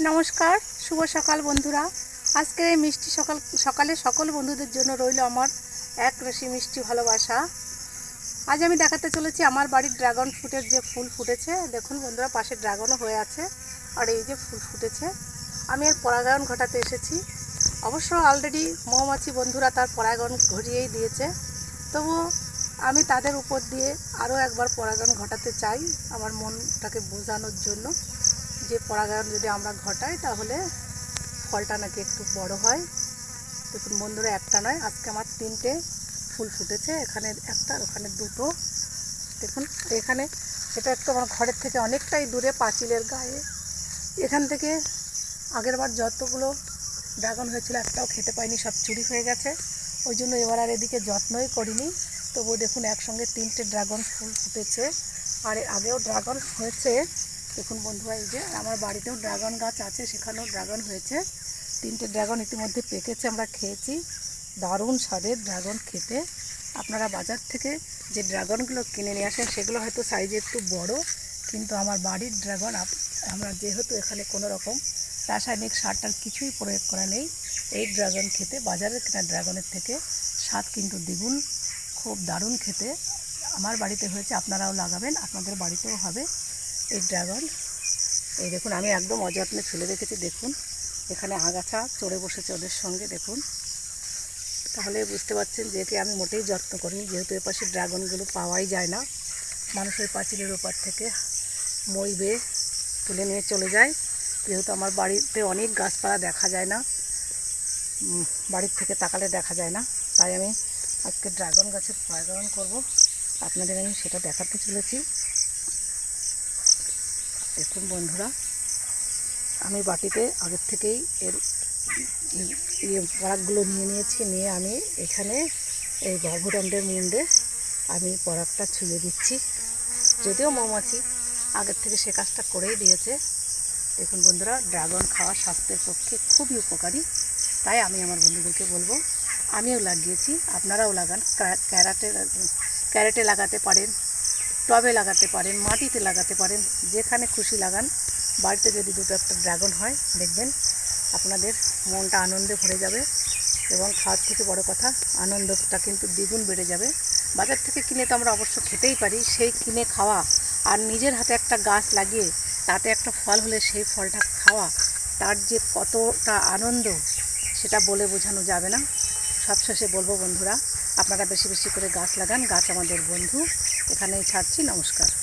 নমস্কার, শুভ সকাল বন্ধুরা। আজকের এই মিষ্টি সকালে সকল বন্ধুদের জন্য রইল আমার এক রাশি মিষ্টি ভালোবাসা। আজ আমি দেখাতে চলেছি আমার বাড়ির ড্রাগন ফ্রুটের যে ফুল ফুটেছে। দেখুন বন্ধুরা, পাশে ড্রাগনও হয়ে আছে আর এই যে ফুল ফুটেছে। আমি এর পরাগায়ন ঘটাতে এসেছি। অবশ্য অলরেডি মৌমাছি বন্ধুরা তার পরাগায়ন ঘটিয়েই দিয়েছে, তবু আমি তাদের উপর দিয়ে আরও একবার পরাগায়ন ঘটাতে চাই আমার মনটাকে বোঝানোর জন্য যে পরাগায়ন যদি আমরা ঘটাই তাহলে ফলটা নাকি একটু বড় হয়। দেখুন বন্ধুরা, একটা নয়, আজকে আমার 3টে ফুল ফুটেছে। এখানে একটা, ওখানে দুটো। দেখুন এখানে, এটা একটু আমার ঘরের থেকে অনেকটাই দূরে, পাঁচিলের গায়ে। এখান থেকে আগেরবার যতগুলো ড্রাগন হয়েছিল একটাও খেতে পাইনি, সব চুরি হয়ে গেছে। ওই জন্য এবার আর এদিকে যত্নই করিনি। তবুও দেখুন একসঙ্গে 3টে ড্রাগন ফুল ফুটেছে। আর আগেও ড্রাগন হয়েছে। দেখুন বন্ধুরা, এই যে আমার বাড়িতেও ড্রাগন গাছ আছে, সেখানেও ড্রাগন হয়েছে। 3টে ড্রাগন ইতিমধ্যে পেকেছে, আমরা খেয়েছি। দারুণ স্বাদের ড্রাগন খেতে। আপনারা বাজার থেকে যে ড্রাগনগুলো কিনে নিয়ে আসেন সেগুলো হয়তো সাইজে একটু বড়, কিন্তু আমার বাড়ির ড্রাগন, আমরা যেহেতু এখানে কোনো রকম রাসায়নিক সারটার কিছুই প্রয়োগ করা নেই, এই ড্রাগন খেতে বাজারের কেনা ড্রাগনের থেকে স্বাদ কিন্তু দ্বিগুণ। খুব দারুণ খেতে। আমার বাড়িতে হয়েছে, আপনারাও লাগাবেন, আপনাদের বাড়িতেও হবে এই ড্রাগন। এই দেখুন, আমি একদম অযত্নে ফেলে রেখেছি। দেখুন এখানে আগাছা চড়ে বসেছে ওদের সঙ্গে। দেখুন, তাহলে বুঝতে পারছেন যে একে আমি মোটেই যত্ন করিনি, যেহেতু এপাশে ড্রাগনগুলো পাওয়াই যায় না। মানুষের পাঁচিলের ওপর থেকে মই বেয়ে তুলে নিয়ে চলে যায়। যেহেতু আমার বাড়িতে অনেক গাছপালা দেখা যায় না, বাড়ির থেকে তাকালে দেখা যায় না, তাই আমি আজকে ড্রাগন গাছের পরাগায়ন করব। আপনাদের আমি সেটা দেখাতে চলেছি। দেখুন বন্ধুরা, আমি বাটিতে আগের থেকেই এর পরাগগুলো নিয়ে নিয়েছি। নিয়ে আমি এখানে এই গর্ভদণ্ডের মুন্ডে আমি পরাগটা ছুঁয়ে দিচ্ছি। যদিও মৌমাছি আগের থেকে সে কাজটা করেই দিয়েছে। দেখুন বন্ধুরা, ড্রাগন খাওয়া স্বাস্থ্যের পক্ষে খুবই উপকারী। তাই আমি আমার বন্ধুদেরকে বলবো, আমিও লাগিয়েছি, আপনারাও লাগান। ক্যারেটে লাগাতে পারেন, টবে লাগাতে পারেন, মাটিতে লাগাতে পারেন, যেখানে খুশি লাগান। বাড়িতে যদি দুটো একটা ড্রাগন হয়, দেখবেন আপনাদের মনটা আনন্দে ভরে যাবে এবং খাওয়ার থেকে বড় কথা, আনন্দটা কিন্তু দ্বিগুণ বেড়ে যাবে। বাজার থেকে কিনে তো আমরা অবশ্য খেতেই পারি, সেই কিনে খাওয়া আর নিজের হাতে একটা গাছ লাগিয়ে তাতে একটা ফল হলে সেই ফলটা খাওয়া, তার যে কতটা আনন্দ সেটা বলে বোঝানো যাবে না। সবশেষে বলবো বন্ধুরা, আপনারা বেশি বেশি করে গাছ লাগান। গাছ আমাদের বন্ধু। এখানেই ছাড়ছি, নমস্কার।